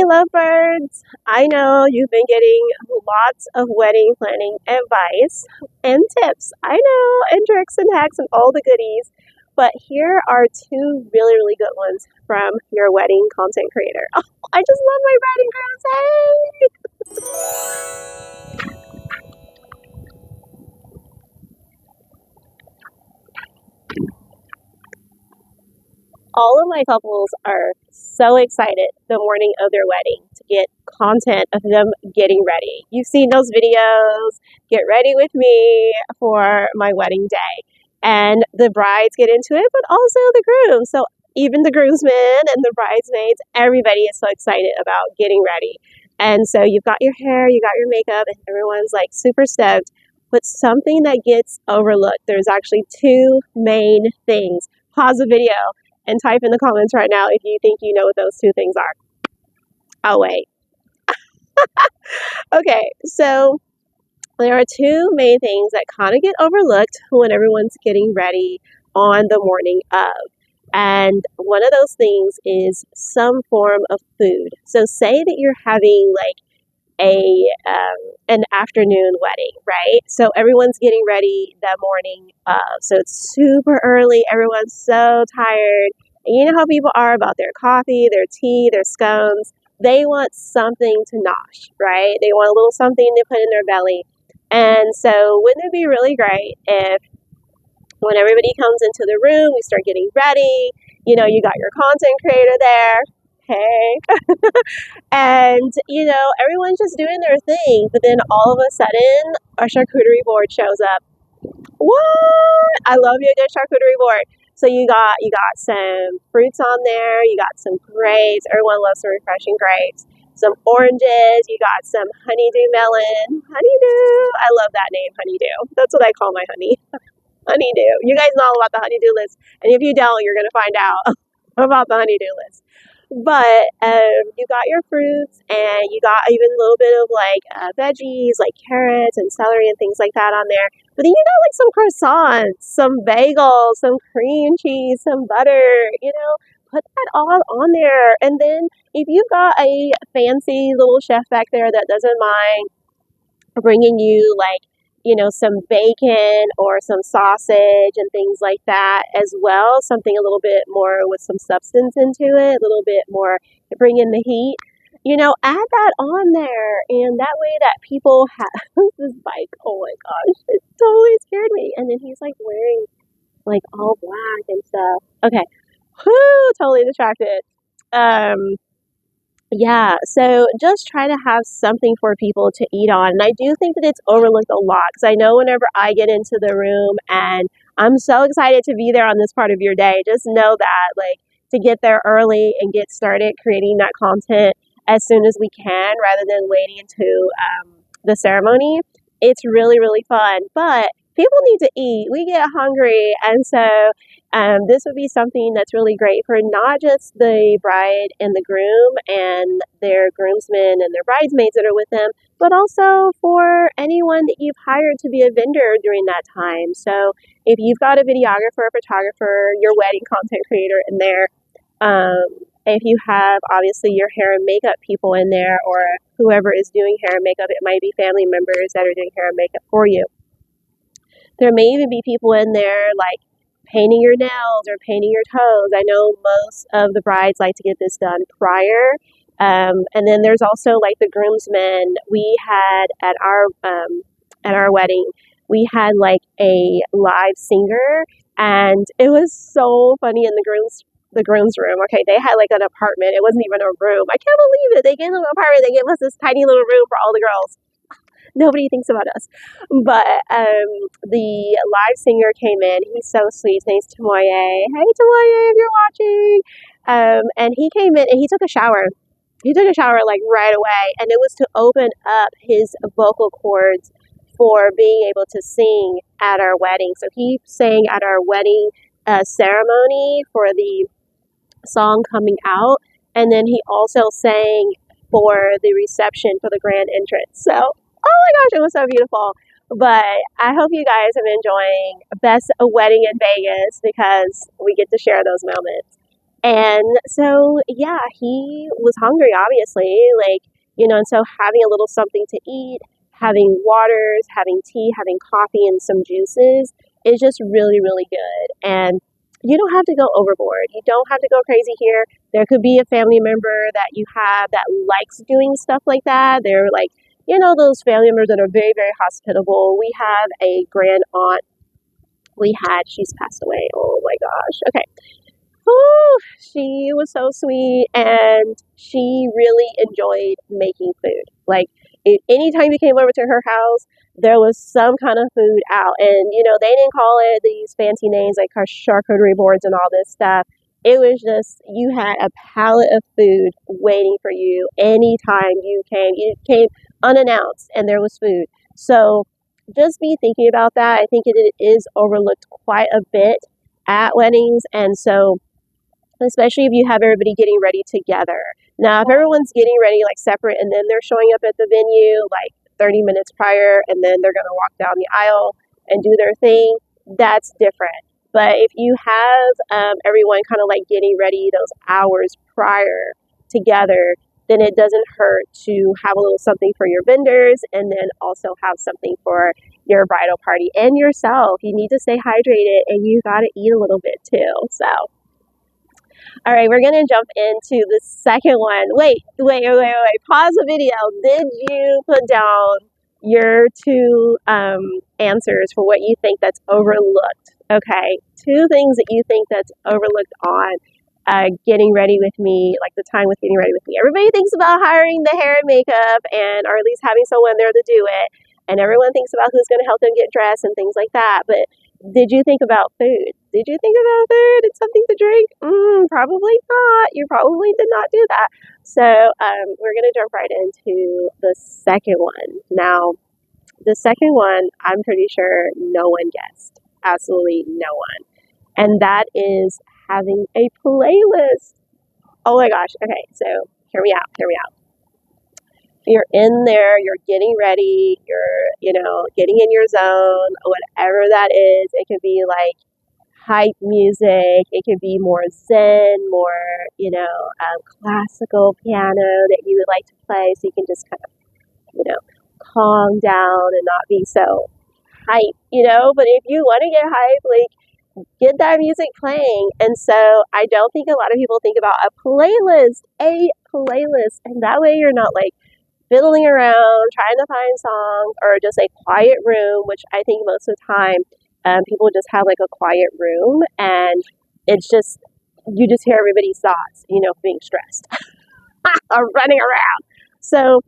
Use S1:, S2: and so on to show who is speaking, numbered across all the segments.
S1: lovebirds! I know you've been getting lots of wedding planning advice and tips. I know, and tricks and hacks and all the goodies. But here are two really, really good ones from your wedding content creator. Oh, I just love my bride and grooms. Hey! All of my couples are so excited the morning of their wedding to get content of them getting ready. You've seen those videos, get ready with me for my wedding day. And the brides get into it, but also the grooms. So even the groomsmen and the bridesmaids, everybody is so excited about getting ready. And so you've got your hair, you got your makeup, and everyone's like super stoked. But something that gets overlooked, there's actually two main things. Pause the video and type in the comments right now if you think you know what those two things are. I'll wait. Okay, so there are two main things that kind of get overlooked when everyone's getting ready on the morning of. And one of those things is some form of food. So say that you're having like an afternoon wedding, right? So everyone's getting ready that morning. So it's super early. Everyone's so tired. And you know how people are about their coffee, their tea, their scones. They want something to nosh, right? They want a little something to put in their belly. And so wouldn't it be really great if when everybody comes into the room, we start getting ready, you know, you got your content creator there. Hey. And, you know, everyone's just doing their thing. But then all of a sudden, our charcuterie board shows up. What? I love you a good charcuterie board. So you got some fruits on there. You got some grapes. Everyone loves some refreshing grapes. Some oranges. You got some honeydew melon. Honeydew. I love that name, honeydew. That's what I call my honey. Honeydew. You guys know all about the honeydew list. And if you don't, you're going to find out about the honeydew list. But you got your fruits, and you got even a little bit of like veggies, like carrots and celery and things like that on there. But then you got like some croissants, some bagels, some cream cheese, some butter, you know, put that all on there. And then if you've got a fancy little chef back there that doesn't mind bringing you like, you know, some bacon or some sausage and things like that as well. Something a little bit more with some substance into it, a little bit more to bring in the heat. You know, add that on there. And that way that people have this bike. Oh my gosh, it totally scared me. And then he's like wearing like all black and stuff. Okay. Whoo, totally distracted. Yeah, so just try to have something for people to eat on. And I do think that it's overlooked a lot because I know whenever I get into the room and I'm so excited to be there on this part of your day, just know that like to get there early and get started creating that content as soon as we can rather than waiting into the ceremony. It's really, really fun. But people need to eat. We get hungry. And so this would be something that's really great for not just the bride and the groom and their groomsmen and their bridesmaids that are with them, but also for anyone that you've hired to be a vendor during that time. So if you've got a videographer, photographer, your wedding content creator in there, if you have obviously your hair and makeup people in there or whoever is doing hair and makeup, it might be family members that are doing hair and makeup for you. There may even be people in there like painting your nails or painting your toes. I know most of the brides like to get this done prior. And then there's also like the groomsmen. We had at our wedding, we had like a live singer, and it was so funny in the groom's room. Okay, they had like an apartment. It wasn't even a room. I can't believe it. They gave them an apartment. They gave us this tiny little room for all the girls. Nobody thinks about us. But the live singer came in. He's so sweet. His name's Tamoye. Hey, Tamoye, if you're watching. And he came in and he took a shower. He took a shower like right away. And it was to open up his vocal cords for being able to sing at our wedding. So he sang at our wedding ceremony for the song coming out. And then he also sang for the reception for the grand entrance. So oh my gosh, it was so beautiful. But I hope you guys have been enjoying Best Wedding in Vegas because we get to share those moments. And so, yeah, he was hungry, obviously, like, and so having a little something to eat, having waters, having tea, having coffee, and some juices is just really, really good. And you don't have to go overboard. You don't have to go crazy here. There could be a family member that you have that likes doing stuff like that. They're like, those family members that are very, very hospitable. We have a grand aunt. She's passed away. Oh my gosh. Okay. Oh, she was so sweet and she really enjoyed making food. Like, anytime you came over to her house, there was some kind of food out. And, they didn't call it these fancy names like charcuterie boards and all this stuff. It was just, you had a pallet of food waiting for you anytime you came. You came unannounced and there was food. So just be thinking about that. I think it is overlooked quite a bit at weddings. And so, especially if you have everybody getting ready together. Now, if everyone's getting ready like separate and then they're showing up at the venue like 30 minutes prior and then they're going to walk down the aisle and do their thing, that's different. But if you have everyone kind of like getting ready those hours prior together, then it doesn't hurt to have a little something for your vendors and then also have something for your bridal party and yourself. You need to stay hydrated and you got to eat a little bit too. So, all right, we're going to jump into the second one. Wait. Pause the video. Did you put down your two answers for what you think that's overlooked? Okay, two things that you think that's overlooked on getting ready with me, like the time with getting ready with me. Everybody thinks about hiring the hair and makeup or at least having someone there to do it. And everyone thinks about who's going to help them get dressed and things like that. But did you think about food? Did you think about food and something to drink? Probably not. You probably did not do that. So we're going to jump right into the second one. Now, the second one, I'm pretty sure no one guessed. Absolutely no one. And that is having a playlist. Oh my gosh. Okay, so hear me out. You're in there, you're getting ready, you're, getting in your zone, whatever that is. It could be like hype music, it could be more zen, more, classical piano that you would like to play so you can just kind of, calm down and not be so hype, But if you want to get hype, like, get that music playing. And so I don't think a lot of people think about a playlist, and that way you're not like fiddling around, trying to find songs, or just a quiet room, which I think most of the time people just have like a quiet room and it's just, you just hear everybody's thoughts, being stressed or running around. So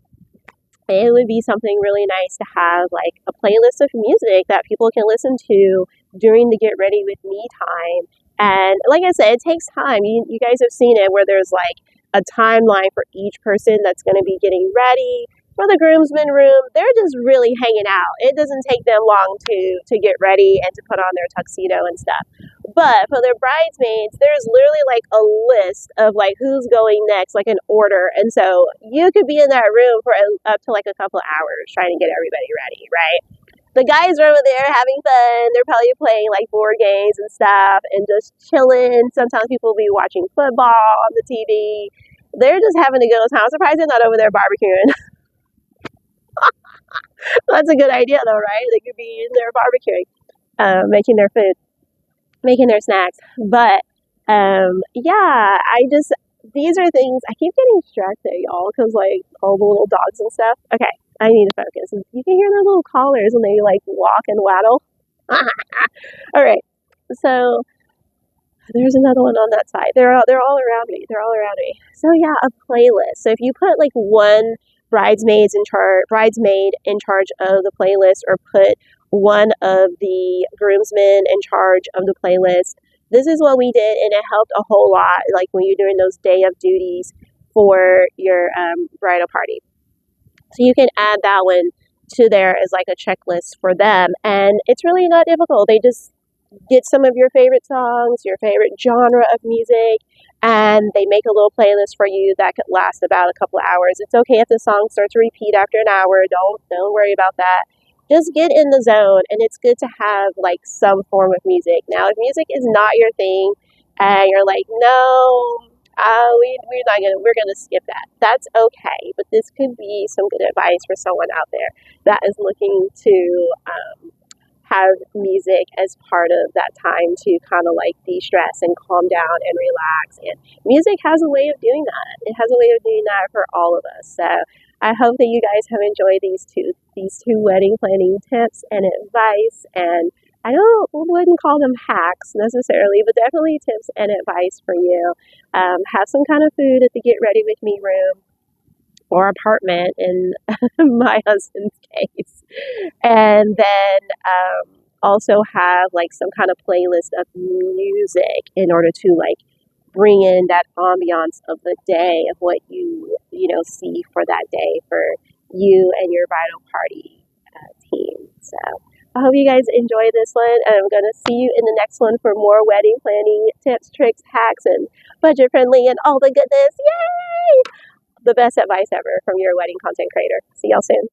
S1: it would be something really nice to have like a playlist of music that people can listen to during the get ready with me time. And like I said, it takes time. You guys have seen it where there's like a timeline for each person that's going to be getting ready. For the groomsmen room, they're just really hanging out. It doesn't take them long to get ready and to put on their tuxedo and stuff. But for their bridesmaids, there's literally like a list of like who's going next, like an order. And so you could be in that room for up to like a couple hours trying to get everybody ready, right? The guys are over there having fun. They're probably playing like board games and stuff and just chilling. Sometimes people will be watching football on the TV. They're just having a good old time. I'm surprised they're not over there barbecuing. That's a good idea though, right? They could be in there barbecuing, making their food, making their snacks. But yeah, these are things, I keep getting distracted, y'all, because like all the little dogs and stuff. Okay, I need to focus. You can hear their little collars when they like walk and waddle. All right, so there's another one on that side. They're all around me. So yeah, a playlist. So if you put like one bridesmaid in charge of the playlist, or put one of the groomsmen in charge of the playlist. This is what we did, and it helped a whole lot, like when you're doing those day of duties for your bridal party. So you can add that one to there as like a checklist for them, and it's really not difficult. They just get some of your favorite songs, your favorite genre of music, and they make a little playlist for you that could last about a couple of hours. It's okay if the song starts to repeat after an hour. Don't worry about that. Just get in the zone, and it's good to have like some form of music. Now, if music is not your thing, and you're like, no, we're gonna skip that. That's okay, but this could be some good advice for someone out there that is looking to have music as part of that time to kind of like de-stress and calm down and relax. And music has a way of doing that. It has a way of doing that for all of us. So I hope that you guys have enjoyed these two wedding planning tips and advice. And I wouldn't call them hacks necessarily, but definitely tips and advice for you. Have some kind of food at the get ready with me room or apartment in my husband's case. And then also have like some kind of playlist of music in order to like bring in that ambiance of the day of what you know see for that day for you and your bridal party team. So I hope you guys enjoy this one, and I'm gonna see you in the next one for more wedding planning tips, tricks, hacks, and budget friendly and all the goodness. Yay! The best advice ever from your wedding content creator. See y'all soon.